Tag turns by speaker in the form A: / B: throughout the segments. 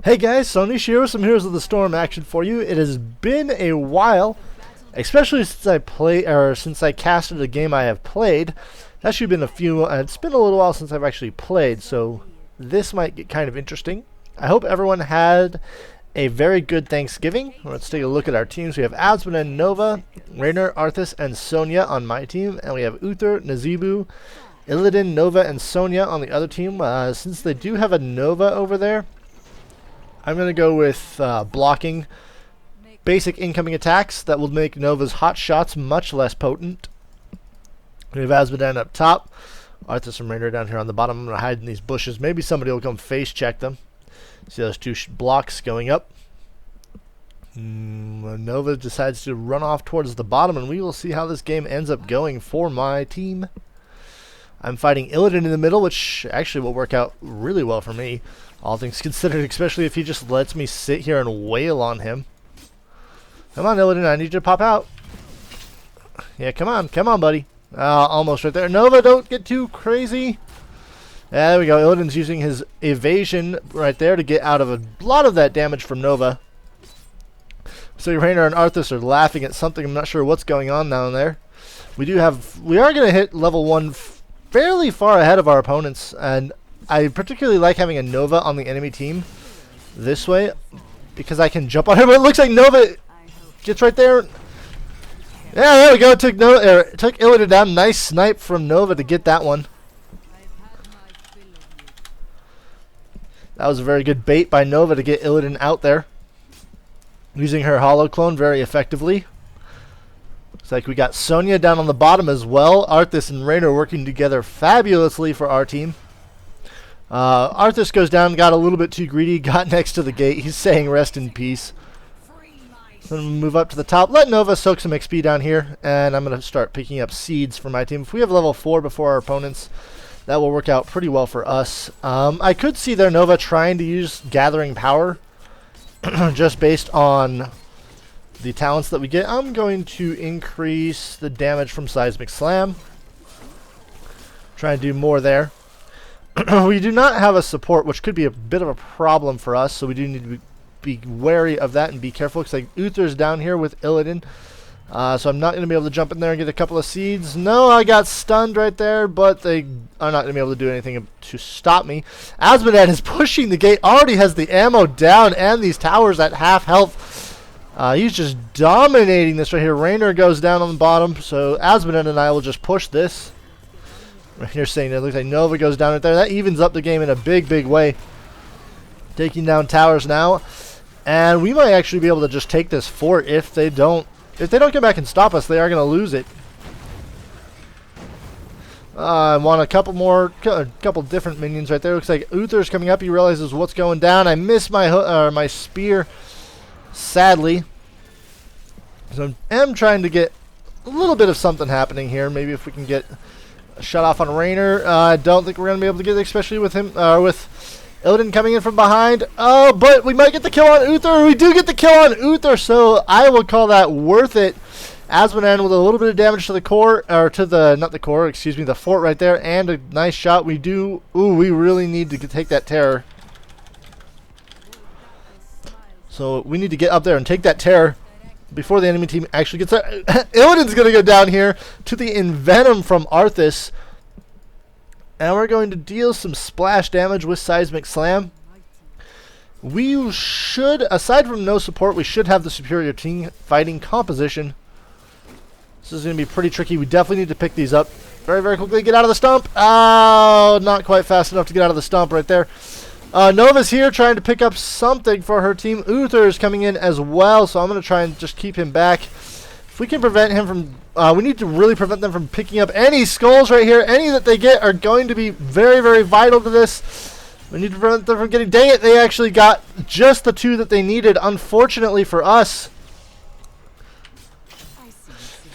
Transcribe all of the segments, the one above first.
A: Hey guys, Sonya here with some Heroes of the Storm action for you. It has been a while, especially since I casted a game I have played. It's actually been it's been a little while since I've actually played, so this might get kind of interesting. I hope everyone had a very good Thanksgiving. Let's take a look at our teams. We have Asmund and Nova, Raynor, Arthas, and Sonya on my team, and we have Uther, Nazeebu, Illidan, Nova, and Sonya on the other team. Since they do have a Nova over there, I'm going to go with blocking basic incoming attacks that will make Nova's hot shots much less potent. We have Asmodan up top, Arthas and Raynor down here on the bottom. I'm going to hide in these bushes. Maybe somebody will come face check them. See those two blocks going up. Nova decides to run off towards the bottom, and we will see how this game ends up going for my team. I'm fighting Illidan in the middle, which actually will work out really well for me, all things considered, especially if he just lets me sit here and wail on him. Come on, Illidan, I need you to pop out. Yeah, come on, buddy. Almost right there. Nova, don't get too crazy. Yeah, there we go. Illidan's using his evasion right there to get out of a lot of that damage from Nova. So Raynor and Arthas are laughing at something. I'm not sure what's going on down there. We are going to hit level 1 fairly far ahead of our opponents, and I particularly like having a Nova on the enemy team this way because I can jump on him. It looks like Nova gets right there. Yeah, there we go. It took Illidan down. Nice snipe from Nova to get that one. That was a very good bait by Nova to get Illidan out there, using her hollow clone very effectively. Looks like we got Sonya down on the bottom as well. Arthas and Raynor working together fabulously for our team. Arthas goes down, got a little bit too greedy, got next to the gate. He's saying rest in peace. So I'm going to move up to the top, let Nova soak some XP down here, and I'm going to start picking up seeds for my team. If we have level 4 before our opponents, that will work out pretty well for us. I could see their Nova trying to use Gathering Power, just based on the talents that we get. I'm going to increase the damage from Seismic Slam. Try and do more there. We do not have a support, which could be a bit of a problem for us, so we do need to be wary of that and be careful, because like Uther's down here with Illidan. So I'm not going to be able to jump in there and get a couple of seeds. No, I got stunned right there, but they are not going to be able to do anything to stop me. Asmodan is pushing the gate, already has the ammo down and these towers at half health. He's just dominating this right here. Raynor goes down on the bottom, so Asmodan and I will just push this. Raynor's saying it looks like Nova goes down right there. That evens up the game in a big, big way. Taking down towers now. And we might actually be able to just take this fort if they don't come back and stop us. They are going to lose it. I want a couple different minions right there. Looks like Uther's coming up. He realizes what's going down. I missed my spear, sadly. So I am trying to get a little bit of something happening here. Maybe if we can get a shut off on Raynor. I don't think we're going to be able to get it, especially with him, with Illidan coming in from behind. Oh, but we might get the kill on Uther. We do get the kill on Uther, so I will call that worth it. Asmodan with a little bit of damage to the core, or to the, not the core, excuse me, the fort right there, and a nice shot. We really need to take that terror. So we need to get up there and take that terror before the enemy team actually gets there. Illidan's going to go down here to the Envenom from Arthas. And we're going to deal some splash damage with Seismic Slam. We should, aside from no support, we should have the superior team fighting composition. This is going to be pretty tricky. We definitely need to pick these up very, very quickly. Get out of the stump. Oh, not quite fast enough to get out of the stump right there. Nova's here trying to pick up something for her team. Uther is coming in as well, so I'm going to try and just keep him back. If we can prevent him from... we need to really prevent them from picking up any skulls right here. Any that they get are going to be very, very vital to this. We need to prevent them from getting... Dang it, they actually got just the 2 that they needed, unfortunately for us.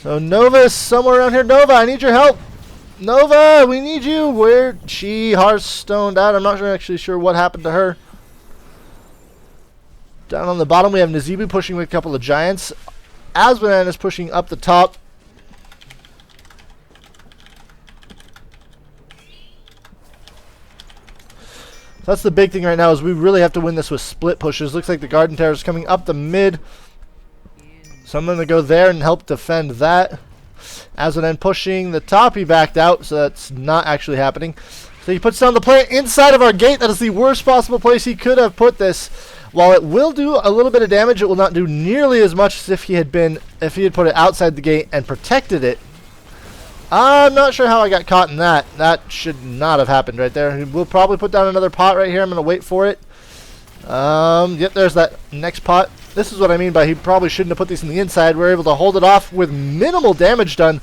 A: So Nova is somewhere around here. Nova, I need your help. Nova, we need you. Where'd she hearthstoned out? I'm not actually sure what happened to her. Down on the bottom, we have Nazeebu pushing with a couple of giants. Asmodan is pushing up the top. So that's the big thing right now, is we really have to win this with split pushes. Looks like the Garden Terror is coming up the mid. So I'm going to go there and help defend that. Azmodan pushing the top, he backed out, so that's not actually happening. So he puts down the plant inside of our gate. That is the worst possible place he could have put this. While it will do a little bit of damage, it will not do nearly as much as if he had put it outside the gate and protected it. I'm not sure how I got caught in that. That should not have happened right there. We'll probably put down another pot right here. I'm going to wait for it. Yep, there's that next pot. This is what I mean by he probably shouldn't have put these in the inside. We're able to hold it off with minimal damage done,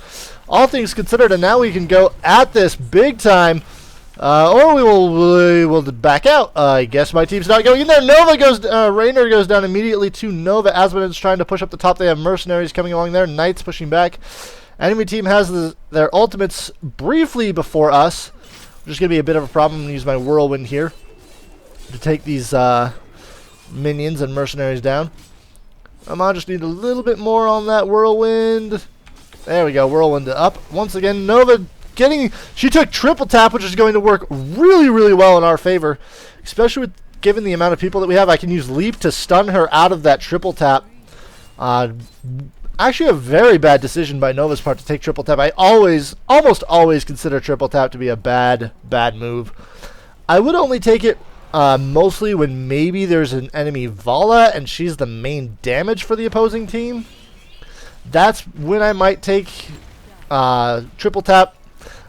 A: all things considered, and now we can go at this big time. Or we will back out. I guess my team's not going in there. Raynor goes down immediately to Nova. Azmodan's trying to push up the top. They have mercenaries coming along there. Knights pushing back. Enemy team has their ultimates briefly before us, which is going to be a bit of a problem. I'm going to use my whirlwind here to take these minions and mercenaries down. I just need a little bit more on that whirlwind. There we go, whirlwind up. Once again, Nova she took triple tap, which is going to work really, really well in our favor, especially given the amount of people that we have. I can use leap to stun her out of that triple tap. Actually a very bad decision by Nova's part to take triple tap. I almost always consider triple tap to be a bad move. I would only take it mostly when maybe there's an enemy Vala and she's the main damage for the opposing team. That's when I might take triple tap.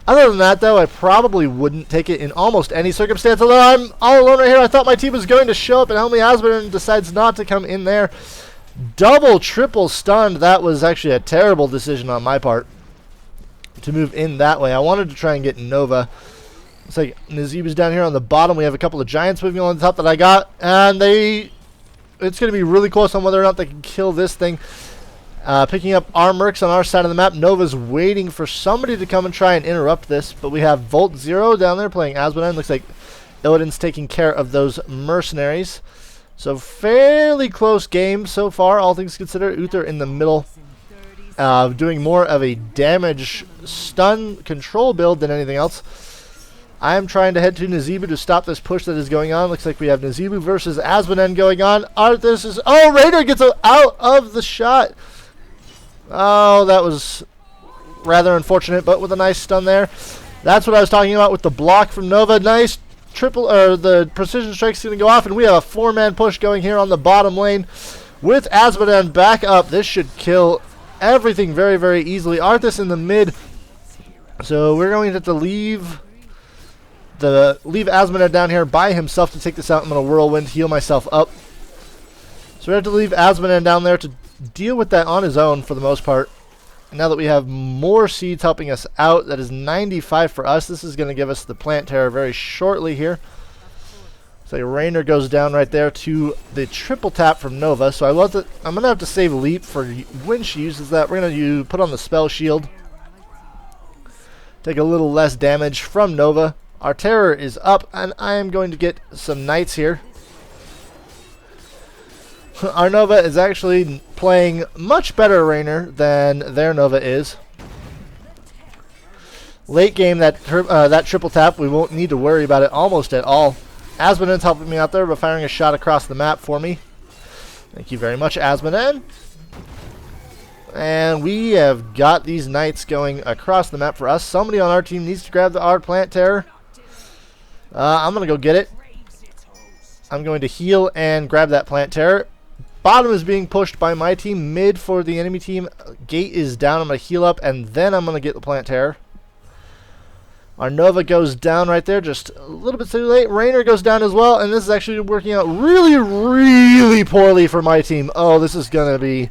A: Other than that, though, I probably wouldn't take it in almost any circumstance. Although I'm all alone right here, I thought my team was going to show up, and only Azmodan decides not to come in there. Double, triple stunned. That was actually a terrible decision on my part to move in that way. I wanted to try and get Nova. It's like Nazeeb's down here on the bottom. We have a couple of giants moving on the top that I got, and it's going to be really close on whether or not they can kill this thing. Picking up our mercs on our side of the map. Nova's waiting for somebody to come and try and interrupt this, but we have Volt Zero down there playing Azmodan. Looks like Illidan's taking care of those mercenaries. So fairly close game so far, all things considered. Uther in the middle, doing more of a damage stun control build than anything else. I am trying to head to Nazeebu to stop this push that is going on. Looks like we have Nazeebu versus Azmodan going on. Raider gets out of the shot. Oh, that was rather unfortunate, but with a nice stun there. That's what I was talking about with the block from Nova. Nice the precision strike's going to go off, and we have a 4-man push going here on the bottom lane with Azmodan back up. This should kill everything very, very easily. Arthas in the mid, so we're going to have to leave Azmodan down here by himself to take this out. I'm going to whirlwind, heal myself up. So we have to leave Azmodan down there to deal with that on his own for the most part. Now that we have more seeds helping us out, that is 95 for us. This is going to give us the plant terror very shortly here. So Raynor goes down right there to the triple tap from Nova. So I'm going to have to save leap for when she uses that. We're going to put on the spell shield. Take a little less damage from Nova. Our terror is up, and I am going to get some knights here. Our Nova is actually playing much better Raynor than their Nova is. Late game, that triple tap, we won't need to worry about it almost at all. Azmodan's helping me out there by firing a shot across the map for me. Thank you very much, Azmodan. And we have got these knights going across the map for us. Somebody on our team needs to grab our plant terror. I'm going to go get it. I'm going to heal and grab that plant terror. Bottom is being pushed by my team. Mid for the enemy team. Gate is down. I'm going to heal up, and then I'm going to get the plant terror. Our Nova goes down right there, just a little bit too late. Raynor goes down as well, and this is actually working out really, really poorly for my team. Oh, this is going to be...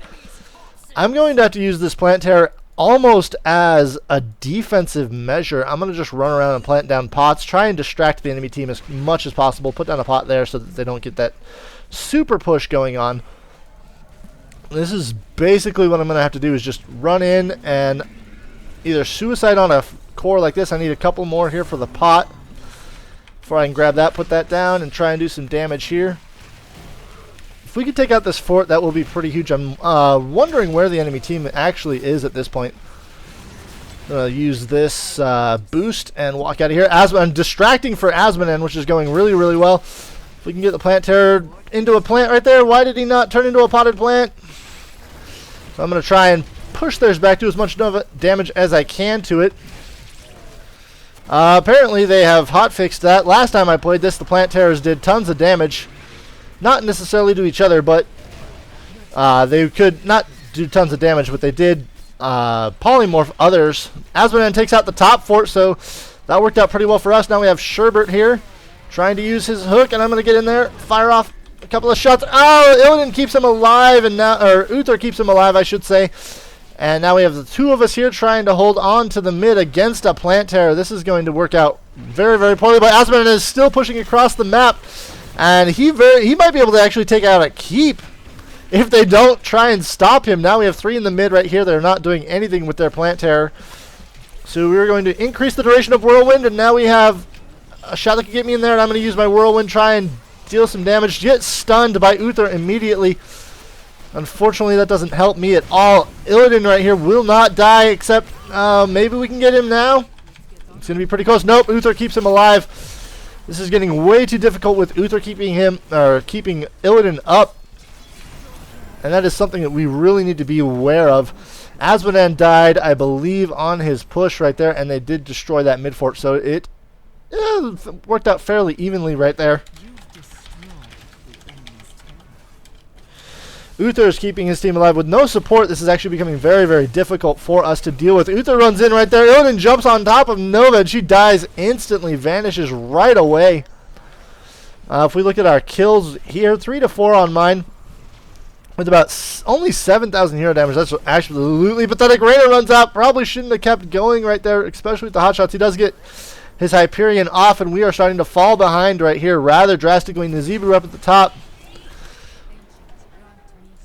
A: I'm going to have to use this plant terror almost as a defensive measure. I'm going to just run around and plant down pots, try and distract the enemy team as much as possible. Put down a pot there so that they don't get that super push going on. This is basically what I'm going to have to do, is just run in and either suicide on a core like this. I need a couple more here for the pot before I can grab that, put that down, and try and do some damage here. If we could take out this fort, that will be pretty huge. I'm wondering where the enemy team actually is at this point. Use this boost and walk out of here. I'm distracting for Asmodan, which is going really, really well. If we can get the plant terror into a plant right there. Why did he not turn into a potted plant? So I'm going to try and push theirs back, do as much damage as I can to it. Apparently they have hotfixed that. Last time I played this, the plant terrors did tons of damage. Not necessarily to each other, but they could not do tons of damage, but they did polymorph others. Asmodan takes out the top fort, so that worked out pretty well for us. Now we have Sherbert here trying to use his hook, and I'm going to get in there, fire off a couple of shots. Oh, Illidan keeps him alive, and now, or Uther keeps him alive, I should say. And now we have the two of us here trying to hold on to the mid against a plant terror. This is going to work out very, very poorly, but Asmodan is still pushing across the map, and he might be able to actually take out a keep if they don't try and stop him. Now we have three in the mid right here. They're not doing anything with their plant terror. So we're going to increase the duration of Whirlwind, and now we have a shot that can get me in there, and I'm going to use my Whirlwind, try and deal some damage. Get stunned by Uther immediately. Unfortunately, that doesn't help me at all. Illidan right here will not die, except maybe we can get him now. It's going to be pretty close. Nope, Uther keeps him alive. This is getting way too difficult with Uther keeping Illidan up. And that is something that we really need to be aware of. Asmodan died, I believe, on his push right there, and they did destroy that mid fort, so it worked out fairly evenly right there. Uther is keeping his team alive. With no support, this is actually becoming very, very difficult for us to deal with. Uther runs in right there. Illidan jumps on top of Nova, and she dies instantly, vanishes right away. If we look at our kills here, 3 to 4 on mine, with about only 7,000 hero damage. That's absolutely pathetic. Reyna runs out. Probably shouldn't have kept going right there, especially with the hot shots. He does get his Hyperion off, and we are starting to fall behind right here rather drastically. Nazeebu up at the top,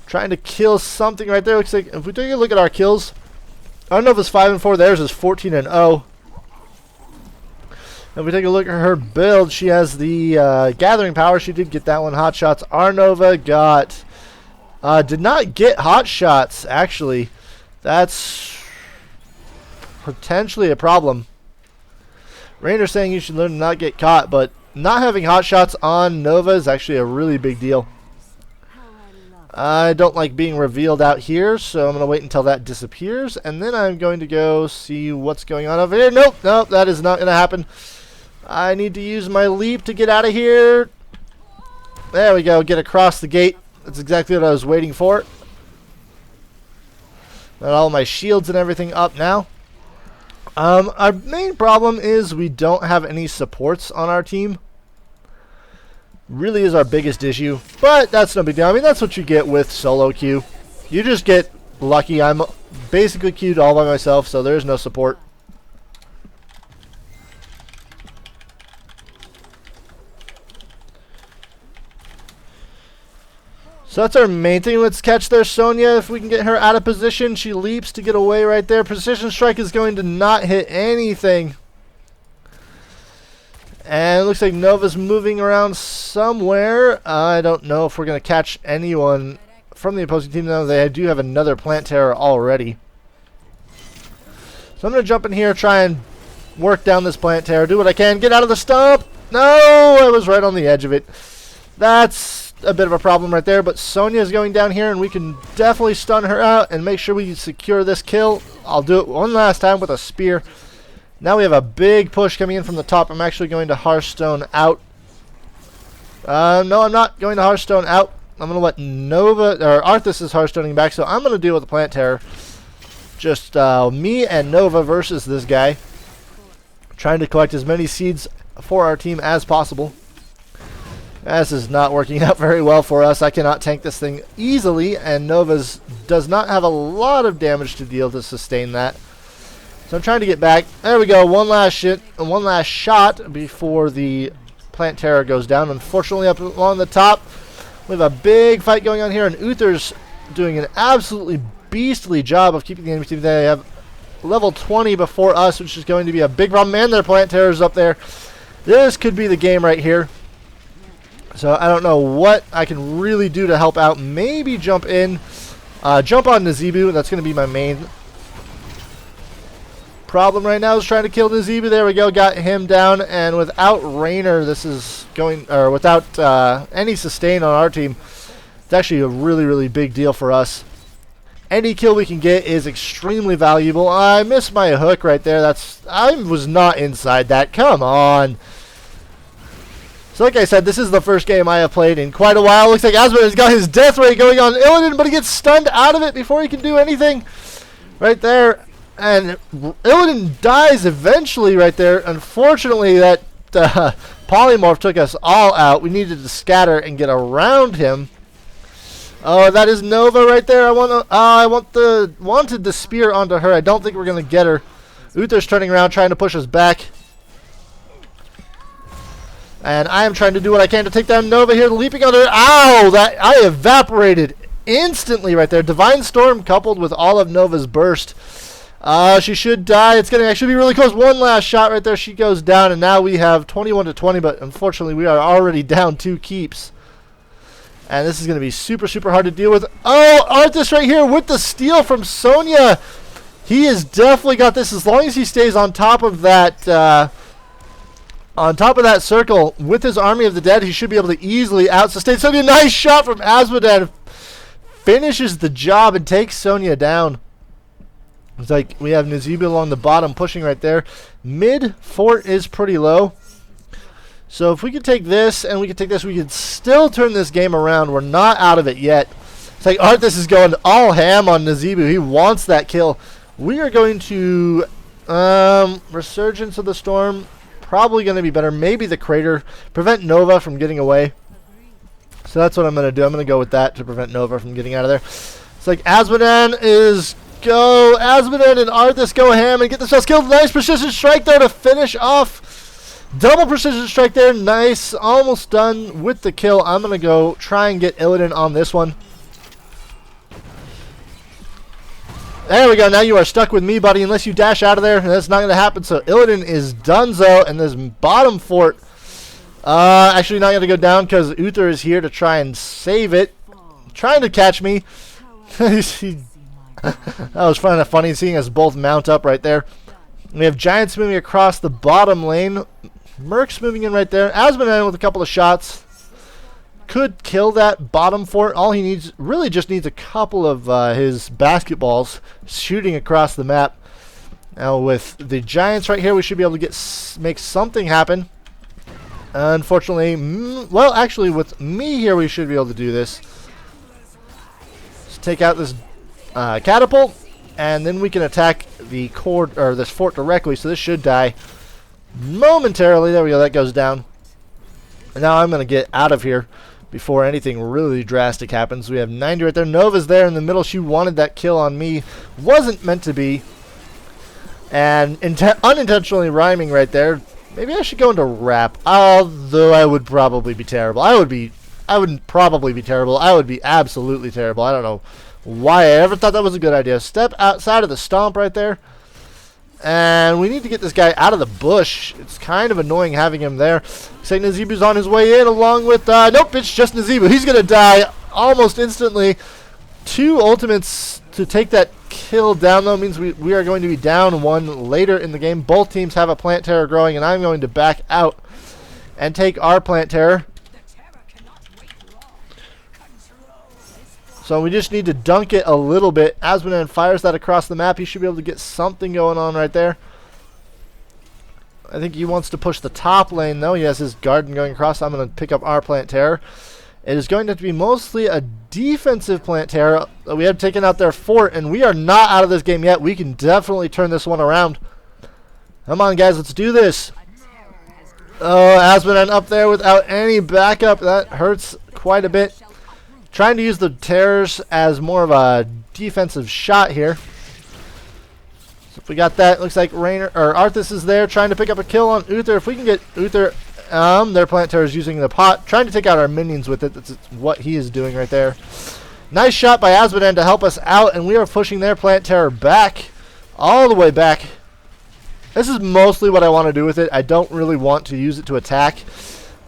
A: trying to kill something right there. Looks like if we take a look at our kills, I don't know if it's 5 and 4. Theirs is 14 and 0. If we take a look at her build, she has the Gathering Power. She did get that one. Hot shots. Arnova got. Did not get hot shots, actually. That's potentially a problem. Rainer's saying you should learn to not get caught, but not having hot shots on Nova is actually a really big deal. I don't like being revealed out here, so I'm going to wait until that disappears, and then I'm going to go see what's going on over here. Nope, nope, that is not going to happen. I need to use my leap to get out of here. There we go, get across the gate. That's exactly what I was waiting for. Got all my shields and everything up now. Our main problem is we don't have any supports on our team. Really is our biggest issue, but that's no big deal. I mean, that's what you get with solo queue. You just get lucky. I'm basically queued all by myself, so there's no support. So that's our main thing. Let's catch their Sonya. If we can get her out of position, she leaps to get away right there. Precision strike is going to not hit anything. And it looks like Nova's moving around somewhere. I don't know if we're going to catch anyone from the opposing team. Though they do have another plant terror already. So I'm going to jump in here, try and work down this plant terror. Do what I can. Get out of the stump. No, I was right on the edge of it. That's a bit of a problem right there, but Sonya is going down here, and we can definitely stun her out and make sure we secure this kill. I'll do it one last time with a spear. Now we have a big push coming in from the top. I'm actually going to Hearthstone out. No, I'm not going to Hearthstone out. I'm going to let Nova, or Arthas is Hearthstoning back, so I'm going to deal with the plant terror. Just me and Nova versus this guy. Trying to collect as many seeds for our team as possible. This is not working out very well for us. I cannot tank this thing easily, and Nova's does not have a lot of damage to deal to sustain that. So I'm trying to get back. There we go. One last shot before the plant terror goes down. Unfortunately, up along the top, we have a big fight going on here, and Uther's doing an absolutely beastly job of keeping the enemy team. They have level 20 before us, which is going to be a big problem. Man, their plant terror's up there. This could be the game right here. So I don't know what I can really do to help out. Maybe jump in. Jump on Nazeebu. That's going to be my main problem right now is trying to kill Nazeeba. There we go, got him down. And without Raynor, this is going, or without any sustain on our team, it's actually a really, really big deal for us. Any kill we can get is extremely valuable. I missed my hook right there. I was not inside that. Come on. So like I said, this is the first game I have played in quite a while. Looks like Asmund has got his death ray going on Illidan, but he gets stunned out of it before he can do anything. Right there. And Illidan dies eventually right there. Unfortunately, that polymorph took us all out. We needed to scatter and get around him. Oh, that is Nova right there. Wanted the spear onto her. I don't think we're going to get her. Uther's turning around, trying to push us back. And I am trying to do what I can to take down Nova here, leaping on her. Ow! I evaporated instantly right there. Divine Storm coupled with all of Nova's burst. She should die. It's going to actually be really close. One last shot right there. She goes down, and now we have 21 to 20, but unfortunately we are already down 2 keeps. And this is going to be super, super hard to deal with. Oh, Arthas right here with the steal from Sonya. He has definitely got this. As long as he stays on top of that circle with his army of the dead, he should be able to easily out-sustain Sonya. Nice shot from Asmodad. Finishes the job and takes Sonya down. It's like we have Nazeeba along the bottom pushing right there. Mid fort is pretty low. So if we could take this and we could take this, we could still turn this game around. We're not out of it yet. It's like Arthas is going all ham on Nazeeba. He wants that kill. We are going to Resurgence of the Storm. Probably going to be better. Maybe the Crater. Prevent Nova from getting away. So that's what I'm going to do. I'm going to go with that to prevent Nova from getting out of there. It's like Asmodan is go. Asmodan and Arthas go ham and get themselves killed. Nice precision strike there to finish off. Double precision strike there. Nice. Almost done with the kill. I'm going to go try and get Illidan on this one. There we go. Now you are stuck with me, buddy, unless you dash out of there. That's not going to happen. So Illidan is donezo, and this bottom fort actually not going to go down because Uther is here to try and save it. Trying to catch me. That was kind of funny seeing us both mount up right there. We have Giants moving across the bottom lane. Merc's moving in right there. Asmodan with a couple of shots could kill that bottom fort. All he needs, really just needs a couple of his basketballs shooting across the map. Now with the Giants right here, we should be able to make something happen. Unfortunately, well, actually with me here, we should be able to do this. Let's take out this catapult, and then we can attack the core or this fort directly. So this should die momentarily. There we go. That goes down. And now I'm going to get out of here before anything really drastic happens. We have 90 right there. Nova's there in the middle. She wanted that kill on me. Wasn't meant to be. And unintentionally rhyming right there. Maybe I should go into rap. Although I would probably be terrible. I wouldn't probably be terrible. I would be absolutely terrible. I don't know why I ever thought that was a good idea. Step outside of the stomp right there. And we need to get this guy out of the bush. It's kind of annoying having him there. Say Nazeebu's on his way in along with... nope, it's just Nazeebu. He's going to die almost instantly. 2 ultimates to take that kill down, though, means we are going to be down 1 later in the game. Both teams have a plant terror growing, and I'm going to back out and take our plant terror. So we just need to dunk it a little bit. Asmodan fires that across the map. He should be able to get something going on right there. I think he wants to push the top lane, though. He has his garden going across. I'm going to pick up our plant terror. It is going to be mostly a defensive plant terror. We have taken out their fort, and we are not out of this game yet. We can definitely turn this one around. Come on, guys. Let's do this. Oh, Asmodan up there without any backup. That hurts quite a bit. Trying to use the terrors as more of a defensive shot here. So if we got that, looks like Raynor or Arthas is there trying to pick up a kill on Uther. If we can get Uther, their plant terror is using the pot, trying to take out our minions with it. That's what he is doing right there. Nice shot by Asmodan to help us out, and we are pushing their plant terror back, all the way back. This is mostly what I want to do with it. I don't really want to use it to attack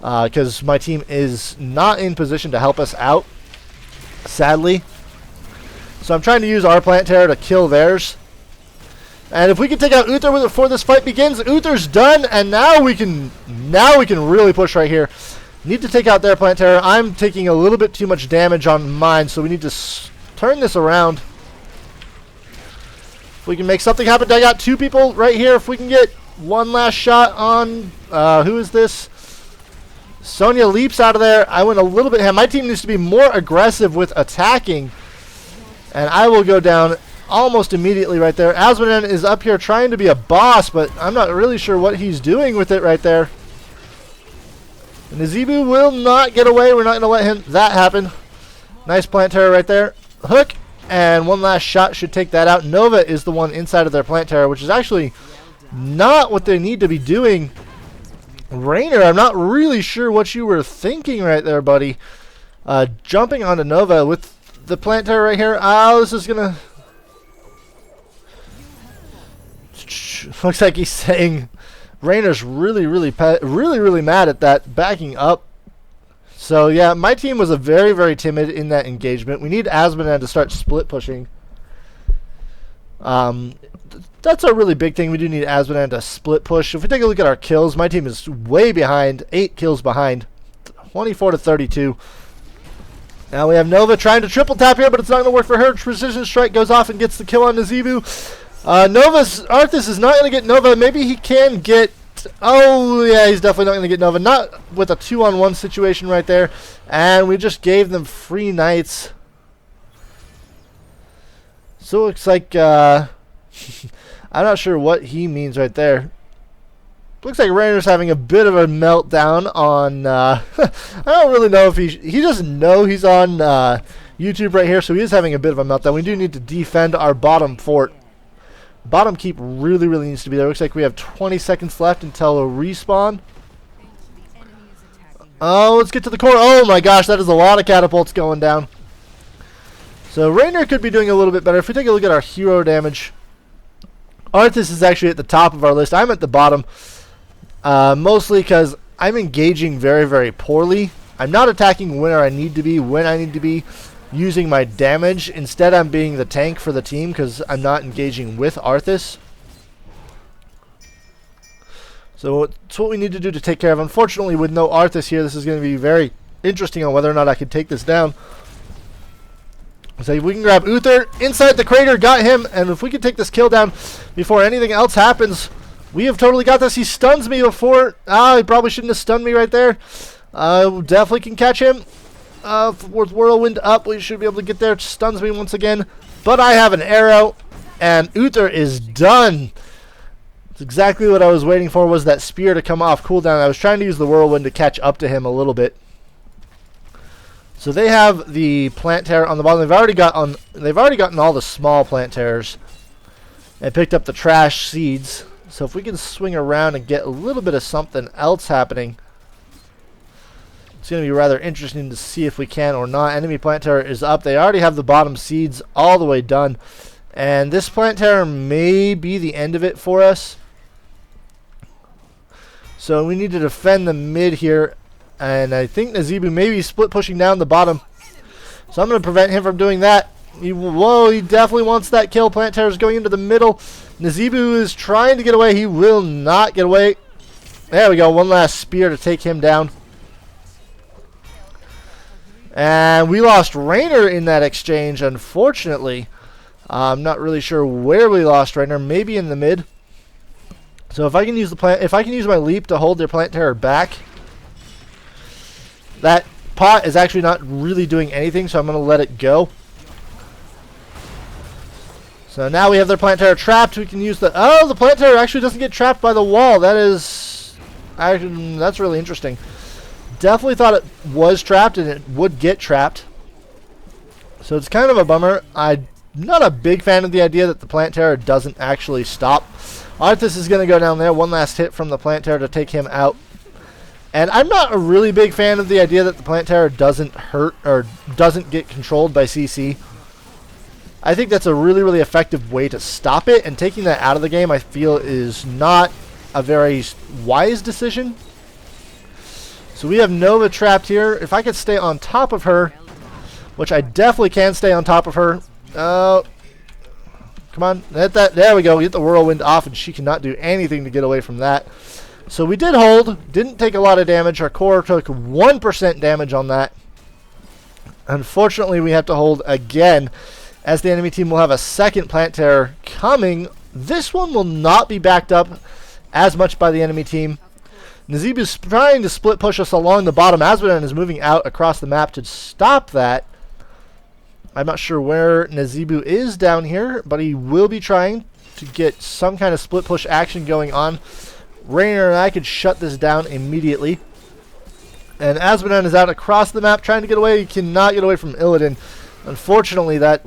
A: because my team is not in position to help us out, sadly. So I'm trying to use our plant terror to kill theirs. And if we can take out Uther before this fight begins, Uther's done, and now we can really push right here. Need to take out their Plant Terror. I'm taking a little bit too much damage on mine, so we need to turn this around. If we can make something happen, I got two people right here. If we can get one last shot on, who is this? Sonya leaps out of there. I went a little bit ahead. My team needs to be more aggressive with attacking, and I will go down almost immediately right there. Asmodean is up here trying to be a boss, but I'm not really sure what he's doing with it right there. And Nazeebu will not get away. We're not going to let that happen. Nice Plant Terror right there. Hook, and one last shot should take that out. Nova is the one inside of their Plant Terror, which is actually not what they need to be doing. Rainer, I'm not really sure what you were thinking right there, buddy. Jumping onto Nova with the Plant Terror right here. Oh, this is going to... Looks like he's saying Rainer's really mad at that, backing up. So yeah, my team was very timid in that engagement. We need Asmodean to start split pushing. That's a really big thing. We do need Asmodean to split push. If we take a look at our kills, my team is way behind, 8 kills behind, 24 to 32. Now we have Nova trying to triple tap here, but it's not going to work for her. Precision strike goes off and gets the kill on Nazeebu. Arthas is not going to get Nova. Maybe he can get... Oh, yeah, he's definitely not going to get Nova. Not with a 2-on-1 situation right there. And we just gave them free knights. So it looks like... I'm not sure what he means right there. Looks like Rainer's having a bit of a meltdown on... I don't really know if he doesn't know he's on YouTube right here, so he is having a bit of a meltdown. We do need to defend our bottom fort. Bottom keep really needs to be there. Looks like we have 20 seconds left until a respawn. Oh, let's get to the core. Oh my gosh, that is a lot of catapults going down. So Rainer could be doing a little bit better. If we take a look at our hero damage, Arthas is actually at the top of our list. I'm at the bottom, mostly because I'm engaging very poorly. I'm not attacking when I need to be, using my damage. Instead, I'm being the tank for the team because I'm not engaging with Arthas. So it's what we need to do to take care of. Unfortunately, with no Arthas here, this is going to be very interesting on whether or not I can take this down. So if we can grab Uther inside the crater, got him, and if we can take this kill down before anything else happens, we have totally got this. He stuns me before. He probably shouldn't have stunned me right there. Definitely can catch him. With Whirlwind up, we should be able to get there. Stuns me once again, but I have an arrow, and Uther is done. It's exactly what I was waiting for, was that spear to come off cooldown. I was trying to use the Whirlwind to catch up to him a little bit. So they have the Plant Terror on the bottom. They've already gotten all the small Plant Terrors and picked up the trash seeds. So if we can swing around and get a little bit of something else happening, it's going to be rather interesting to see if we can or not. Enemy Plant Terror is up. They already have the bottom seeds all the way done. And this Plant Terror may be the end of it for us. So we need to defend the mid here. And I think Nazeebu may be split pushing down the bottom. So I'm going to prevent him from doing that. He definitely wants that kill. Plant Terror is going into the middle. Nazeebu is trying to get away. He will not get away. There we go. One last spear to take him down. And we lost Rainer in that exchange, unfortunately. I'm not really sure where we lost Rainer. Maybe in the mid. So if I can use my leap to hold their Plant Terror back, that pot is actually not really doing anything, so I'm going to let it go. So now we have their Plant Terror trapped. We can use the... Oh, the Plant Terror actually doesn't get trapped by the wall. That's really interesting. Definitely thought it was trapped and it would get trapped. So it's kind of a bummer. I'm not a big fan of the idea that the Plant Terror doesn't actually stop. Arthas is going to go down there. One last hit from the Plant Terror to take him out. And I'm not a really big fan of the idea that the Plant Terror doesn't hurt or doesn't get controlled by CC. I think that's a really effective way to stop it. And taking that out of the game, I feel, is not a very wise decision. So we have Nova trapped here. If I could stay on top of her, which I definitely can stay on top of her. Come on, hit that. There we go. Get the whirlwind off, and she cannot do anything to get away from that. So we did hold. Didn't take a lot of damage. Our core took 1% damage on that. Unfortunately, we have to hold again, as the enemy team will have a second plant terror coming. This one will not be backed up as much by the enemy team. Nazeeb is trying to split push us along the bottom. Azmodan is moving out across the map to stop that. I'm not sure where Nazeebu is down here, but he will be trying to get some kind of split push action going on. Rainer and I could shut this down immediately. And Azmodan is out across the map trying to get away. He cannot get away from Illidan. Unfortunately, that's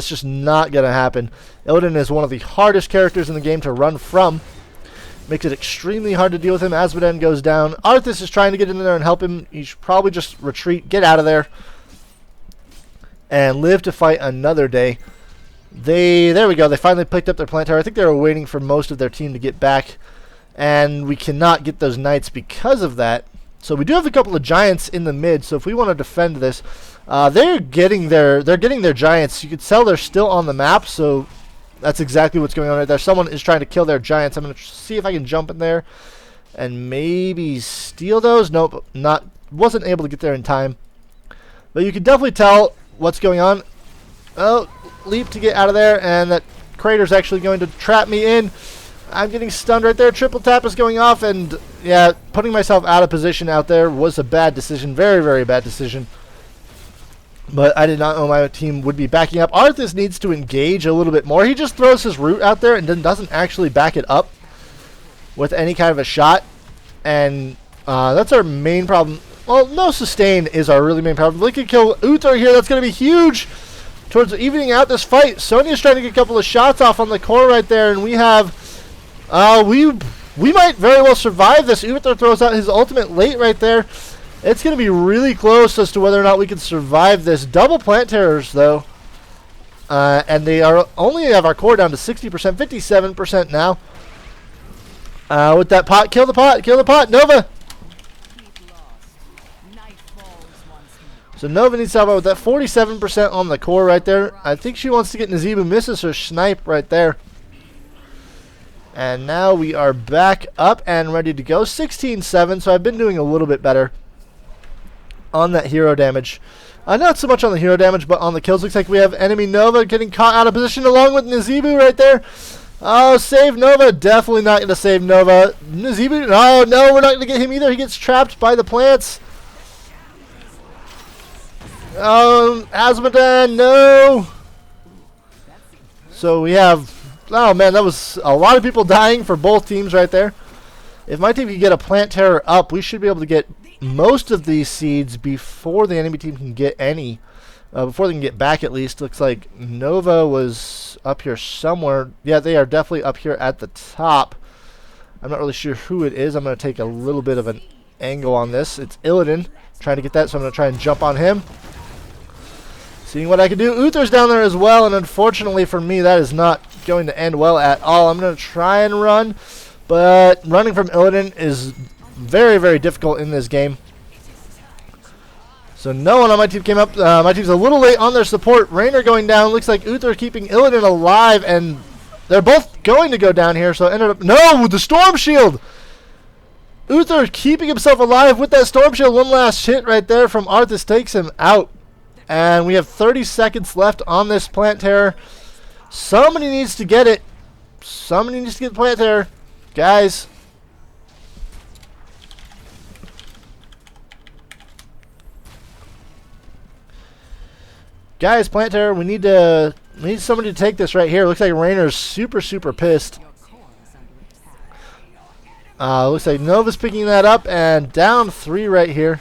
A: just not going to happen. Illidan is one of the hardest characters in the game to run from. Makes it extremely hard to deal with him. Azmodan goes down. Arthas is trying to get in there and help him. He should probably just retreat, get out of there, and live to fight another day. There we go. They finally picked up their plant tower. I think they were waiting for most of their team to get back, and we cannot get those knights because of that. So we do have a couple of giants in the mid. So if we want to defend this, they're getting their giants. You can tell they're still on the map. So that's exactly what's going on right there. Someone is trying to kill their giants. I'm going to see if I can jump in there and maybe steal those. Nope, wasn't able to get there in time. But you can definitely tell what's going on. Oh, leap to get out of there, and that crater's actually going to trap me in. I'm getting stunned right there. Triple tap is going off, and yeah, putting myself out of position out there was a bad decision. Very, very bad decision. But I did not know my team would be backing up. Arthas needs to engage a little bit more. He just throws his root out there and then doesn't actually back it up with any kind of a shot. And that's our main problem. Well, no sustain is our really main problem. We can kill Uther here. That's going to be huge towards evening out this fight. Sonya's trying to get a couple of shots off on the core right there, and we have... we might very well survive this. Uther throws out his ultimate late right there. It's going to be really close as to whether or not we can survive this. Double plant terrors, though. And they are only have our core down to 60%, 57% now. With that pot, kill the pot, Nova! So Nova needs to help out with that 47% on the core right there. I think she wants to get Nazeebu, misses her snipe right there. And now we are back up and ready to go. 16-7, so I've been doing a little bit better on that hero damage. Not so much on the hero damage, but on the kills. Looks like we have enemy Nova getting caught out of position along with Nazeebu right there. Oh, save Nova. Definitely not going to save Nova. Nazeebu, oh no, we're not going to get him either. He gets trapped by the plants. Azmodan, no. So we have, oh man, that was a lot of people dying for both teams right there. If my team can get a plant terror up, we should be able to get most of these seeds before the enemy team can get any. Before they can get back, at least. Looks like Nova was up here somewhere. Yeah, they are definitely up here at the top. I'm not really sure who it is. I'm going to take a little bit of an angle on this. It's Illidan trying to get that, so I'm going to try and jump on him. Seeing what I can do. Uther's down there as well, and unfortunately for me, that is not going to end well at all. I'm going to try and run, but running from Illidan is very, very difficult in this game. So no one on my team came up. My team's a little late on their support. Rainer going down. Looks like Uther keeping Illidan alive, and they're both going to go down here, so it ended up... No! The Storm Shield! Uther keeping himself alive with that Storm Shield. One last hit right there from Arthas takes him out. And we have 30 seconds left on this plant terror. Somebody needs to get it. Somebody needs to get the plant terror. Guys. Guys, plant terror, we need somebody to take this right here. Looks like Rainer's super, super pissed. Looks like Nova's picking that up, and down 3 right here.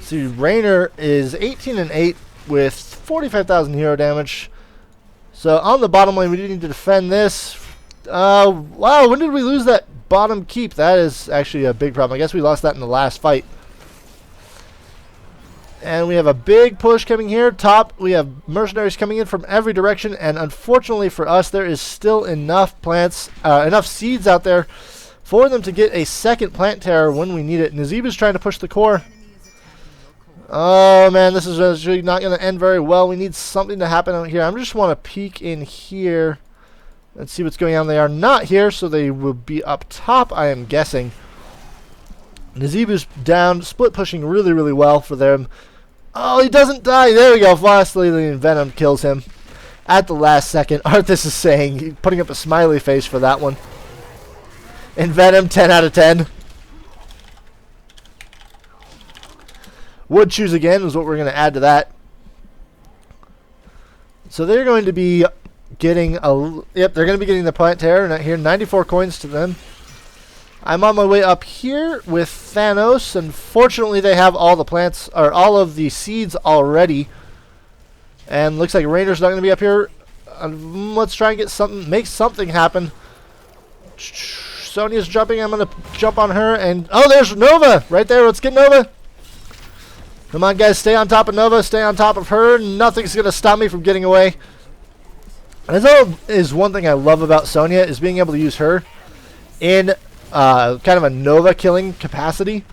A: See, Rainer is 18-8 with 45,000 hero damage. So on the bottom lane, we do need to defend this. Wow, when did we lose that bottom keep? That is actually a big problem. I guess we lost that in the last fight. And we have a big push coming here. Top, we have mercenaries coming in from every direction. And unfortunately for us, there is still enough plants, enough seeds out there for them to get a second plant terror when we need it. Nazeeb is trying to push the core. Oh, man, this is actually not going to end very well. We need something to happen out here. I just want to peek in here and see what's going on. They are not here, so they will be up top, I am guessing. Nazeebu's down, split pushing really, really well for them. Oh, he doesn't die. There we go. Lastly, the Venom kills him at the last second. Arthas is saying, putting up a smiley face for that one. And Venom, 10 out of 10. Would choose again is what we're going to add to that. So they're going to be getting a... Yep, they're going to be getting the plant terror here. 94 coins to them. I'm on my way up here with Thanos. Unfortunately, they have all the plants, or all of the seeds already. And looks like Rainer's not going to be up here. Let's try and get something, make something happen. Sonya's jumping. I'm going to jump on her. And oh, there's Nova right there. Let's get Nova. Come on, guys. Stay on top of Nova. Stay on top of her. Nothing's going to stop me from getting away. And that is one thing I love about Sonya, is being able to use her in kind of a Nova killing capacity.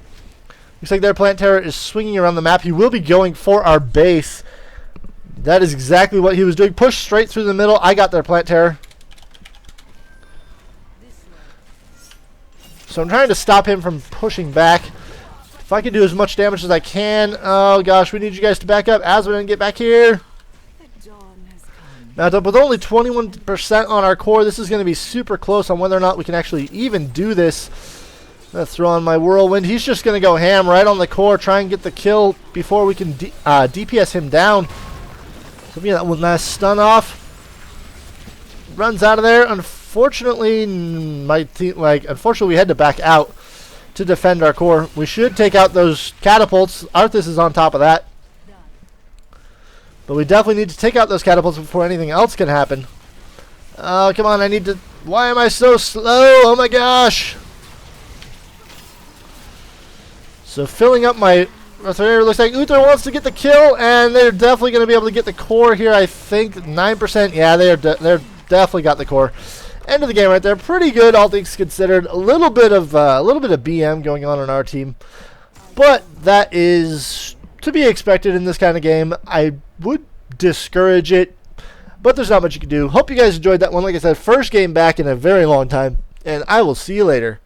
A: Looks like their plant terror is swinging around the map. He will be going for our base. That is exactly what he was doing. Push straight through the middle. I got their plant terror. So I'm trying to stop him from pushing back. If I can do as much damage as I can. Oh gosh, we need you guys to back up. Asmodee, get back here. Now, with only 21% on our core, this is going to be super close on whether or not we can actually even do this. I'm going to throw on my whirlwind. He's just going to go ham right on the core, try and get the kill before we can DPS him down. So yeah, that one last stun off. Runs out of there. Unfortunately, my team, unfortunately, we had to back out to defend our core. We should take out those catapults. Arthas is on top of that. But we definitely need to take out those catapults before anything else can happen. Oh, come on, I need to... Why am I so slow? Oh my gosh! So filling up my... Looks like Uther wants to get the kill, and they're definitely going to be able to get the core here, I think. 9%. Yeah, they're definitely got the core. End of the game right there. Pretty good, all things considered. A little bit of BM going on our team. But that is to be expected in this kind of game. I would discourage it, but there's not much you can do. Hope you guys enjoyed that one. Like I said, first game back in a very long time, and I will see you later.